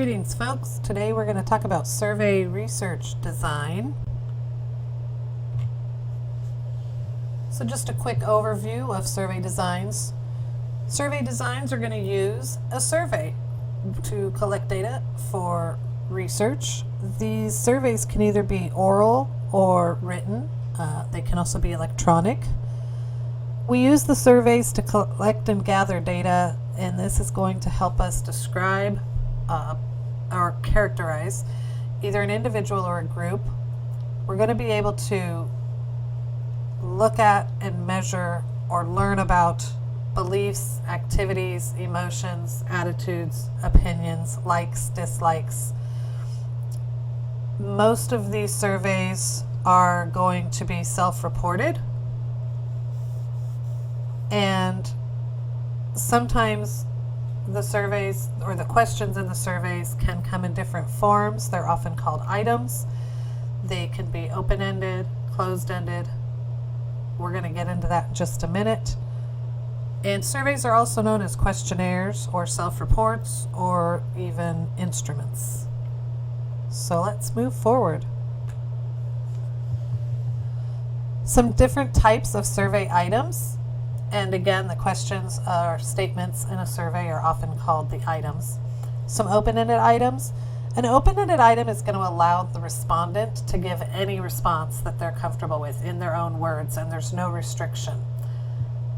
Greetings, folks. Today we're going to talk about survey research design. So just a quick overview of survey designs. Survey designs are going to use a survey to collect data for research. These surveys can either be oral or written. They can also be electronic. We use the surveys to collect and gather data, and this is going to help us describe or characterize either an individual or a group. We're going to be able to look at and measure or learn about beliefs, activities, emotions, attitudes, opinions, likes, dislikes. Most of these surveys are going to be self-reported, and sometimes the surveys or the questions in the surveys can come in different forms. They're often called items. They can be open-ended, closed-ended. We're going to get into that in just a minute. And surveys are also known as questionnaires or self-reports or even instruments. So let's move forward. Some different types of survey items. And again, the questions or statements in a survey are often called the items. Some open-ended items. An open-ended item is going to allow the respondent to give any response that they're comfortable with in their own words, and there's no restriction.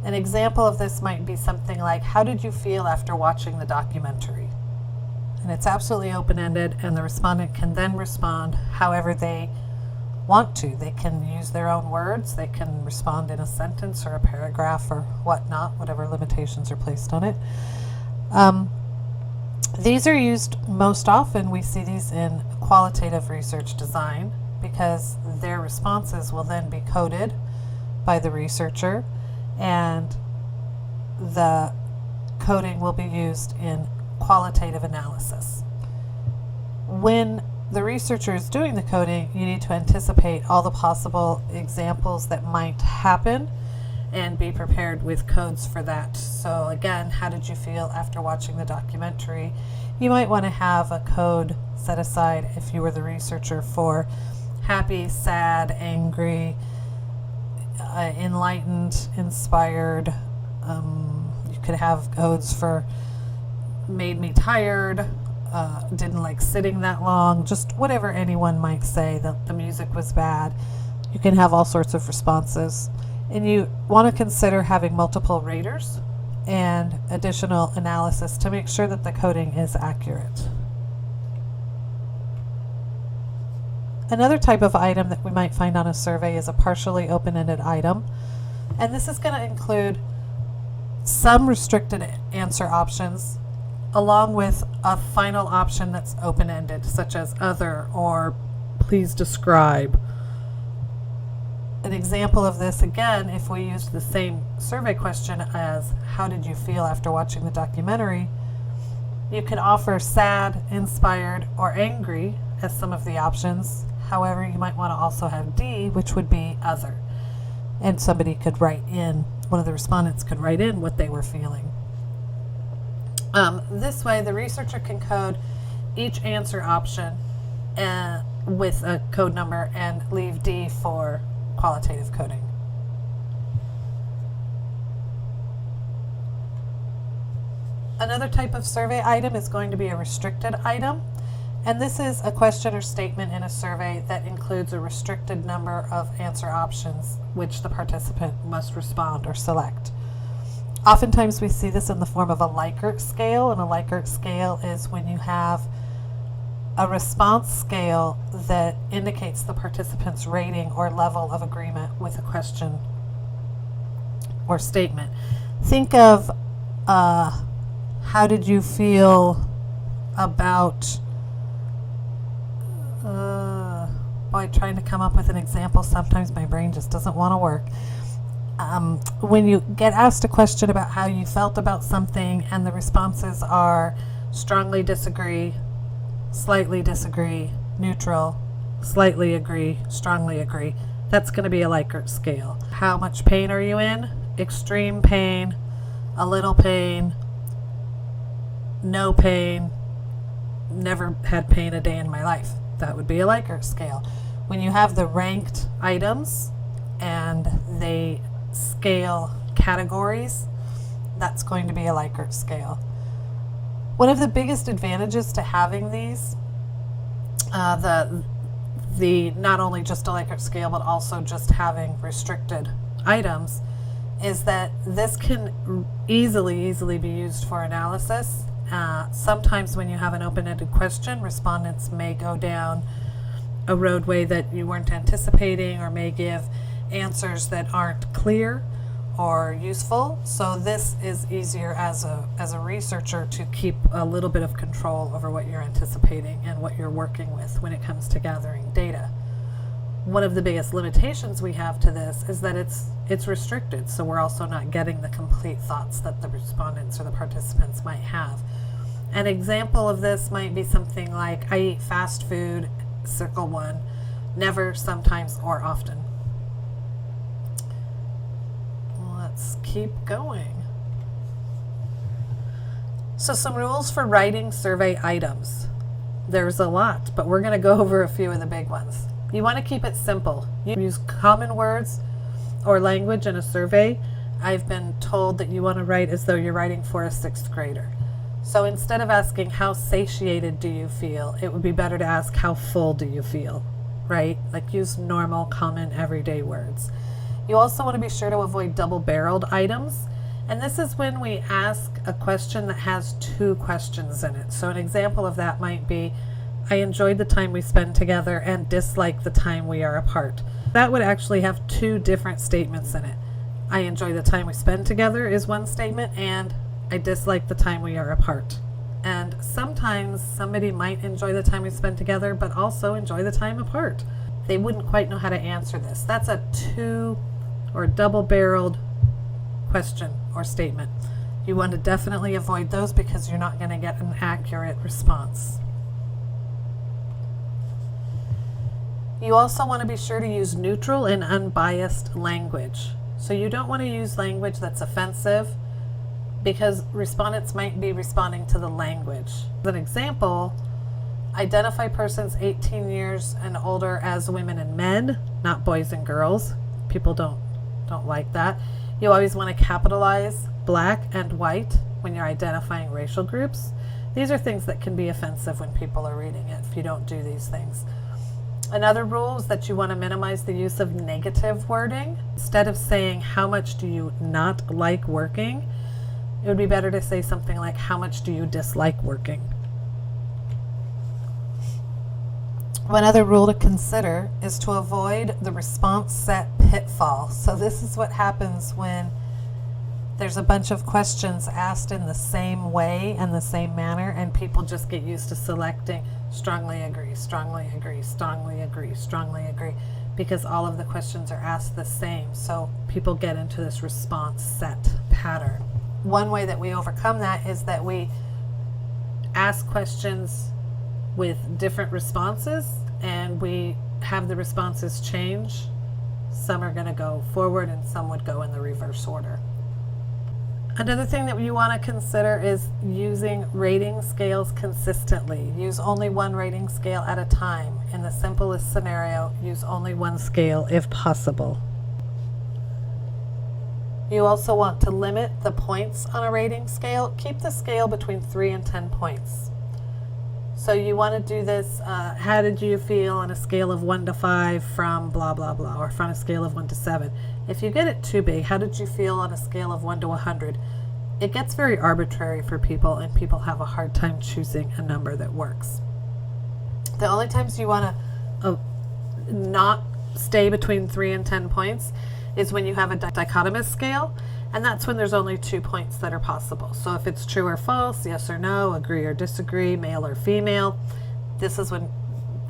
An example of this might be something like, how did you feel after watching the documentary? And it's absolutely open-ended, and the respondent can then respond however they want to. They can use their own words, they can respond in a sentence or a paragraph or whatnot, whatever limitations are placed on it. These are used most often. We see these in qualitative research design because their responses will then be coded by the researcher, and the coding will be used in qualitative analysis. When the researcher is doing the coding, you need to anticipate all the possible examples that might happen and be prepared with codes for that. So again, how did you feel after watching the documentary? You might want to have a code set aside if you were the researcher for happy, sad, angry, enlightened, inspired. You could have codes for made me tired, didn't like sitting that long, just whatever anyone might say, that the music was bad. You can have all sorts of responses. And you want to consider having multiple raters and additional analysis to make sure that the coding is accurate. Another type of item that we might find on a survey is a partially open-ended item. And this is going to include some restricted answer options along with a final option that's open-ended, such as other or please describe. An example of this, again, if we used the same survey question as how did you feel after watching the documentary, you can offer sad, inspired, or angry as some of the options. However, you might want to also have D, which would be other. And somebody could write in, one of the respondents could write in what they were feeling. This way, the researcher can code each answer option with a code number and leave D for qualitative coding. Another type of survey item is going to be a restricted item, and this is a question or statement in a survey that includes a restricted number of answer options which the participant must respond or select. Oftentimes we see this in the form of a Likert scale, and a Likert scale is when you have a response scale that indicates the participant's rating or level of agreement with a question or statement. Think of how did you feel about trying to come up with an example. Sometimes my brain just doesn't want to work. When you get asked a question about how you felt about something and the responses are strongly disagree, slightly disagree, neutral, slightly agree, strongly agree, that's going to be a Likert scale. How much pain are you in? Extreme pain, a little pain, no pain, never had pain a day in my life. That would be a Likert scale. When you have the ranked items and they scale categories, that's going to be a Likert scale. One of the biggest advantages to having these, the not only just a Likert scale, but also just having restricted items, is that this can easily be used for analysis. Sometimes when you have an open-ended question, respondents may go down a roadway that you weren't anticipating, or may give answers that aren't clear or useful. So this is easier as a researcher to keep a little bit of control over what you're anticipating and what you're working with when it comes to gathering data. One of the biggest limitations we have to this is that it's restricted, so we're also not getting the complete thoughts that the respondents or the participants might have. An example of this might be something like, I eat fast food, circle 1, never, sometimes, or often. Let's keep going. So some rules for writing survey items. There's a lot, but we're going to go over a few of the big ones. You want to keep it simple. You use common words or language in a survey. I've been told that you want to write as though you're writing for a 6th grader. So instead of asking, how satiated do you feel, it would be better to ask, how full do you feel, right? Like, use normal, common, everyday words. You also want to be sure to avoid double-barreled items. And this is when we ask a question that has 2 questions in it. So an example of that might be, I enjoyed the time we spend together and dislike the time we are apart. That would actually have 2 different statements in it. I enjoy the time we spend together is one statement, and I dislike the time we are apart. And sometimes somebody might enjoy the time we spend together, but also enjoy the time apart. They wouldn't quite know how to answer this. That's a 2 or double-barreled question or statement. You want to definitely avoid those because you're not going to get an accurate response. You also want to be sure to use neutral and unbiased language. So you don't want to use language that's offensive, because respondents might be responding to the language. As an example, identify persons 18 years and older as women and men, not boys and girls. People don't like that. You always want to capitalize black and white when you're identifying racial groups. These are things that can be offensive when people are reading it if you don't do these things. Another rule is that you want to minimize the use of negative wording. Instead of saying, how much do you not like working, it would be better to say something like, how much do you dislike working? One other rule to consider is to avoid the response set pitfall. So this is what happens when there's a bunch of questions asked in the same way and the same manner, and people just get used to selecting strongly agree, strongly agree, strongly agree, strongly agree, because all of the questions are asked the same. So people get into this response set pattern. One way that we overcome that is that we ask questions with different responses, and we have the responses change. Some are going to go forward and some would go in the reverse order. Another thing that you want to consider is using rating scales consistently. Use only one rating scale at a time. In the simplest scenario, use only one scale if possible. You also want to limit the points on a rating scale. Keep the scale between 3 and 10 points. So you want to do this, how did you feel on a scale of 1 to 5 from blah, blah, blah, or from a scale of 1 to 7. If you get it too big, how did you feel on a scale of 1 to 100? It gets very arbitrary for people, and people have a hard time choosing a number that works. The only times you want to not stay between 3 and 10 points is when you have a dichotomous scale, and that's when there's only 2 points that are possible. So if it's true or false, yes or no, agree or disagree, male or female, this is when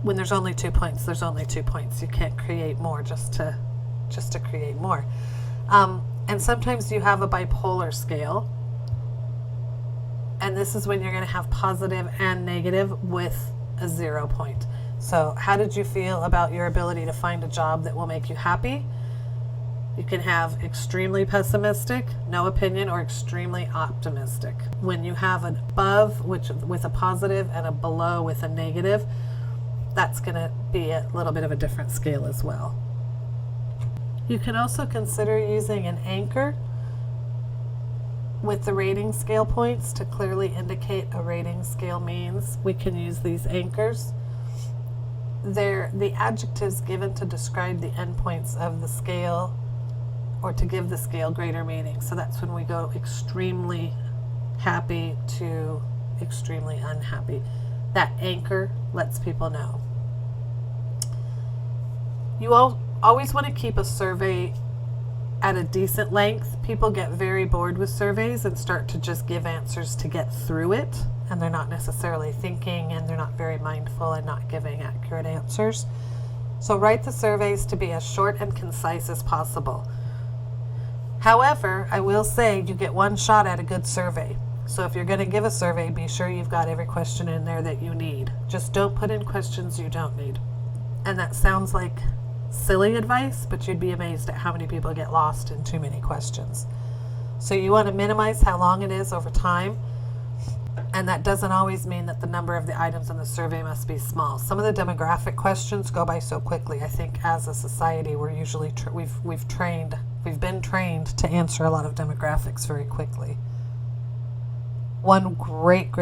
there's only 2 points, there's only 2 points. You can't create more just to create more. And sometimes you have a bipolar scale, and this is when you're going to have positive and negative with a 0 point. So how did you feel about your ability to find a job that will make you happy? You can have extremely pessimistic, no opinion, or extremely optimistic. When you have an above with a positive and a below with a negative, that's going to be a little bit of a different scale as well. You can also consider using an anchor with the rating scale points to clearly indicate a rating scale means. We can use these anchors. They're the adjectives given to describe the endpoints of the scale or to give the scale greater meaning. So that's when we go extremely happy to extremely unhappy. That anchor lets people know. You always want to keep a survey at a decent length. People get very bored with surveys and start to just give answers to get through it, and they're not necessarily thinking, and they're not very mindful and not giving accurate answers. So write the surveys to be as short and concise as possible. However, I will say you get one shot at a good survey. So if you're going to give a survey, be sure you've got every question in there that you need. Just don't put in questions you don't need. And that sounds like silly advice, but you'd be amazed at how many people get lost in too many questions. So you want to minimize how long it is over time, and that doesn't always mean that the number of the items in the survey must be small. Some of the demographic questions go by so quickly. I think as a society we're usually we've been trained to answer a lot of demographics very quickly. One great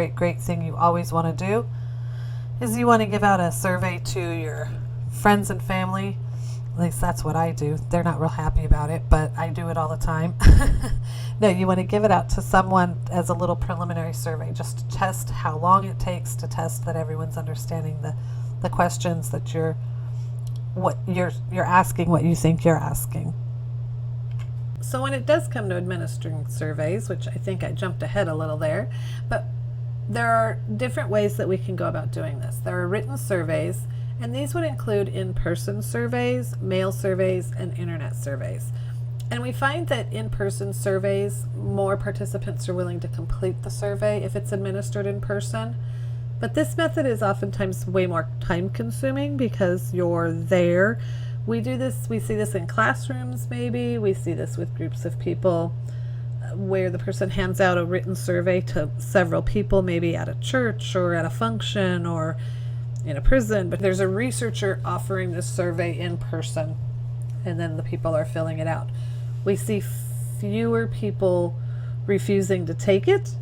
thing you always want to do is you want to give out a survey to your friends and family. At least that's what I do. They're not real happy about it, but I do it all the time. No, you want to give it out to someone as a little preliminary survey, just to test how long it takes, to test that everyone's understanding the questions that you're asking, what you think you're asking. So when it does come to administering surveys, which I think I jumped ahead a little there, but there are different ways that we can go about doing this. There are written surveys, and these would include in-person surveys, mail surveys, and internet surveys. And we find that in-person surveys, more participants are willing to complete the survey if it's administered in person. But this method is oftentimes way more time-consuming because you're there. We see this in classrooms maybe, we see this with groups of people where the person hands out a written survey to several people, maybe at a church or at a function or in a prison, but there's a researcher offering this survey in person, and then the people are filling it out. We see fewer people refusing to take it,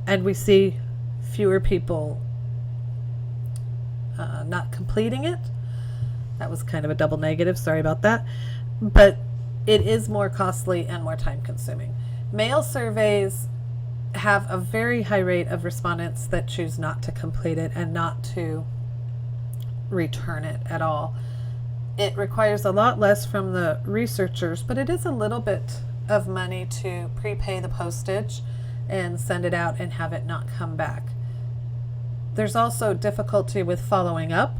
and we see fewer people not completing it. That was kind of a double negative, sorry about that. But it is more costly and more time consuming. Mail surveys have a very high rate of respondents that choose not to complete it and not to return it at all. It requires a lot less from the researchers, but it is a little bit of money to prepay the postage and send it out and have it not come back. There's also difficulty with following up.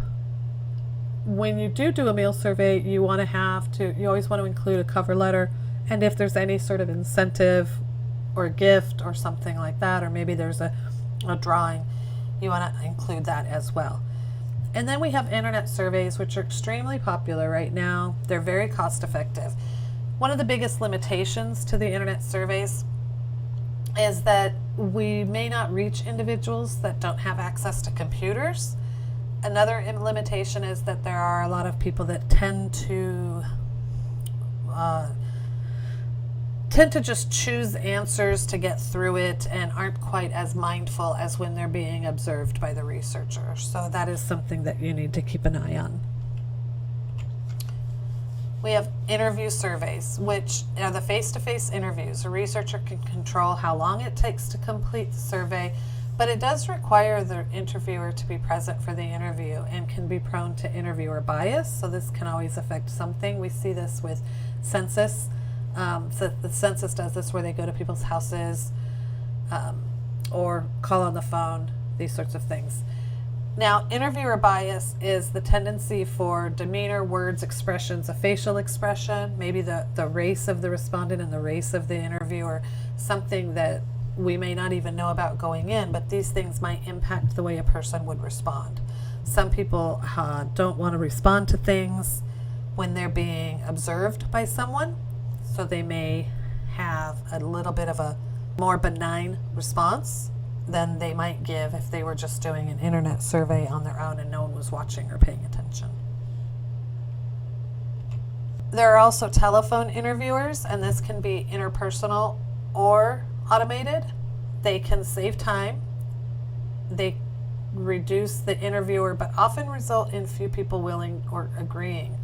When you do a mail survey, you always want to include a cover letter, and if there's any sort of incentive or gift or something like that, or maybe there's a drawing, you want to include that as well. And then we have internet surveys, which are extremely popular right now. They're very cost effective. One of the biggest limitations to the internet surveys is that we may not reach individuals that don't have access to computers. Another limitation is that there are a lot of people that tend to just choose answers to get through it and aren't quite as mindful as when they're being observed by the researcher. So that is something that you need to keep an eye on. We have interview surveys, which are the face-to-face interviews. A researcher can control how long it takes to complete the survey, but it does require the interviewer to be present for the interview and can be prone to interviewer bias, so this can always affect something. We see this with census. So the census does this where they go to people's houses or call on the phone, these sorts of things. Now, interviewer bias is the tendency for demeanor, words, expressions, a facial expression, maybe the race of the respondent and the race of the interviewer, something that we may not even know about going in, but these things might impact the way a person would respond. Some people don't want to respond to things when they're being observed by someone. So they may have a little bit of a more benign response than they might give if they were just doing an internet survey on their own and no one was watching or paying attention. There are also telephone interviewers, and this can be interpersonal or automated. They can save time. They reduce the interviewer, but often result in few people willing or agreeing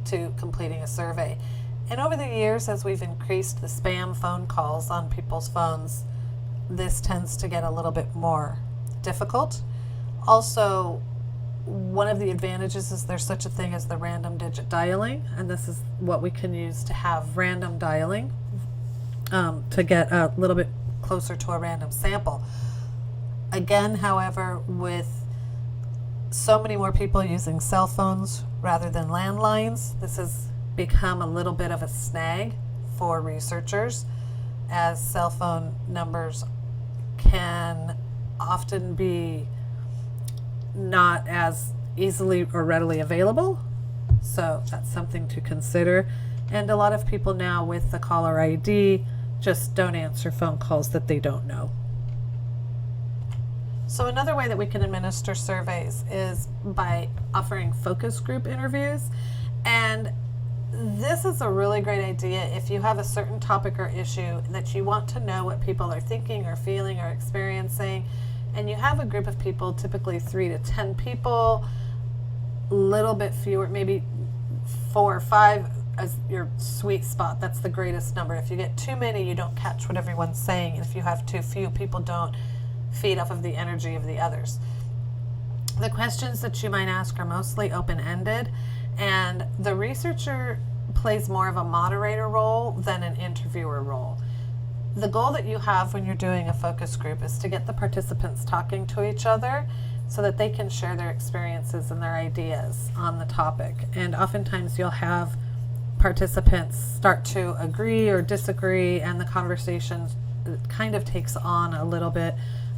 to completing a survey. And over the years, as we've increased the spam phone calls on people's phones, this tends to get a little bit more difficult. Also, one of the advantages is there's such a thing as the random digit dialing, and this is what we can use to have random dialing to get a little bit closer to a random sample. Again, however, with so many more people using cell phones rather than landlines, this has become a little bit of a snag for researchers, as cell phone numbers can often be not as easily or readily available. So that's something to consider. And a lot of people now with the caller ID just don't answer phone calls that they don't know. So another way that we can administer surveys is by offering focus group interviews. And this is a really great idea if you have a certain topic or issue that you want to know what people are thinking or feeling or experiencing, and you have a group of people, typically 3 to 10 people, a little bit fewer, maybe 4 or 5 as your sweet spot. That's the greatest number. If you get too many, you don't catch what everyone's saying, and if you have too few, people don't feed off of the energy of the others. The questions that you might ask are mostly open-ended, and the researcher plays more of a moderator role than an interviewer role. The goal that you have when you're doing a focus group is to get the participants talking to each other so that they can share their experiences and their ideas on the topic. And oftentimes you'll have participants start to agree or disagree, and the conversation kind of takes on a little bit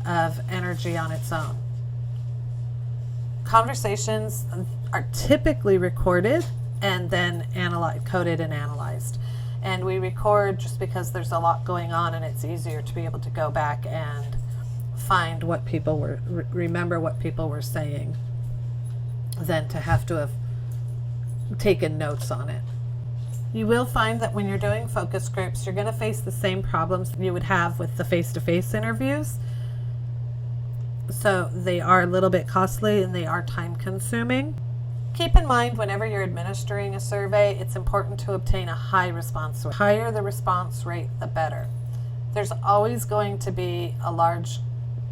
of energy on its own. Conversations are typically recorded and then coded and analyzed. And we record just because there's a lot going on, and it's easier to be able to go back and find what people were, remember what people were saying, than to have taken notes on it. You will find that when you're doing focus groups, you're going to face the same problems you would have with the face-to-face interviews. So they are a little bit costly and they are time consuming. Keep in mind, whenever you're administering a survey, it's important to obtain a high response rate. The higher the response rate, the better. There's always going to be a large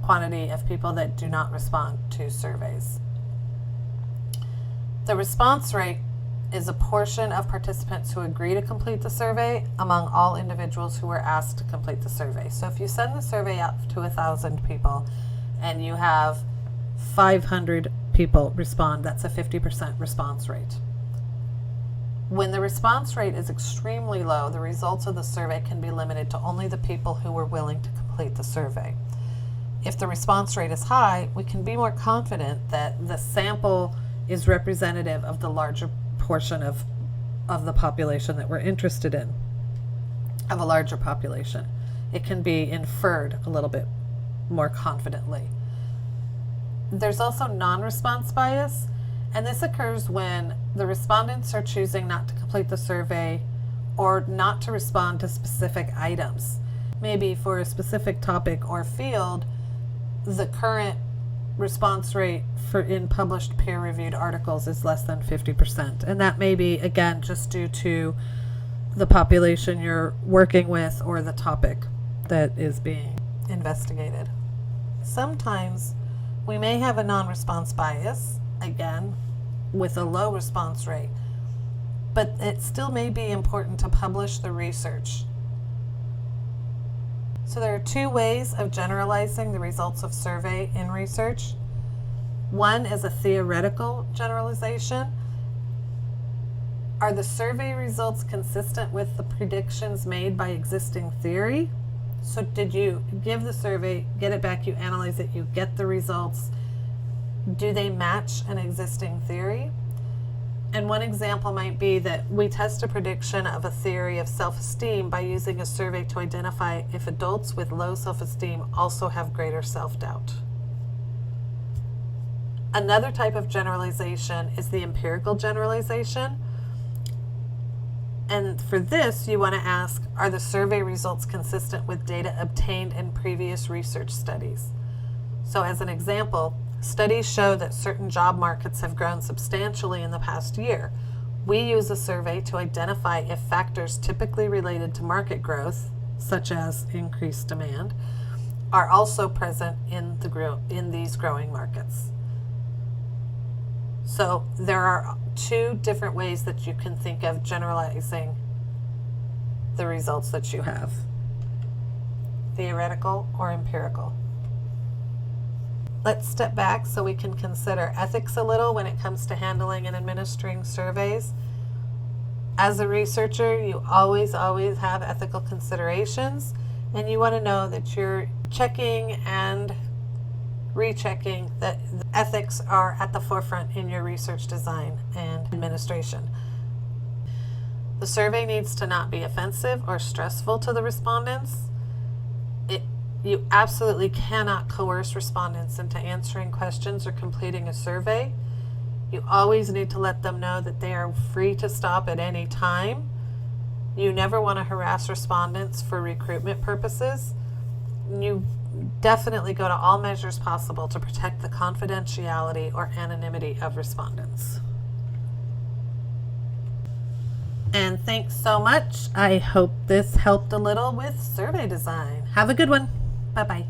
quantity of people that do not respond to surveys. The response rate is a portion of participants who agree to complete the survey among all individuals who were asked to complete the survey. So if you send the survey out to 1,000 people and you have 500 people respond, that's a 50% response rate. When the response rate is extremely low, the results of the survey can be limited to only the people who were willing to complete the survey. If the response rate is high, we can be more confident that the sample is representative of the larger portion of the population that we're interested in, of a larger population. It can be inferred a little bit more confidently. There's also non-response bias, and this occurs when the respondents are choosing not to complete the survey or not to respond to specific items. Maybe for a specific topic or field, the current response rate in published peer-reviewed articles is less than 50%. And that may be, again, just due to the population you're working with or the topic that is being investigated. Sometimes we may have a non-response bias, again, with a low response rate, but it still may be important to publish the research. So there are 2 ways of generalizing the results of survey in research. One is a theoretical generalization. Are the survey results consistent with the predictions made by existing theory? So did you give the survey, get it back, you analyze it, you get the results. Do they match an existing theory? And one example might be that we test a prediction of a theory of self-esteem by using a survey to identify if adults with low self-esteem also have greater self-doubt. Another type of generalization is the empirical generalization. And for this, you want to ask, are the survey results consistent with data obtained in previous research studies? So as an example, studies show that certain job markets have grown substantially in the past year. We use a survey to identify if factors typically related to market growth, such as increased demand, are also present in these growing markets. So there are two different ways that you can think of generalizing the results that you have: theoretical or empirical. Let's step back so we can consider ethics a little when it comes to handling and administering surveys. As a researcher, you always have ethical considerations, and you want to know that you're checking and rechecking that the ethics are at the forefront in your research design and administration. The survey needs to not be offensive or stressful to the respondents. You absolutely cannot coerce respondents into answering questions or completing a survey. You always need to let them know that they are free to stop at any time. You never want to harass respondents for recruitment purposes. You definitely go to all measures possible to protect the confidentiality or anonymity of respondents. And thanks so much. I hope this helped a little with survey design. Have a good one. Bye-bye.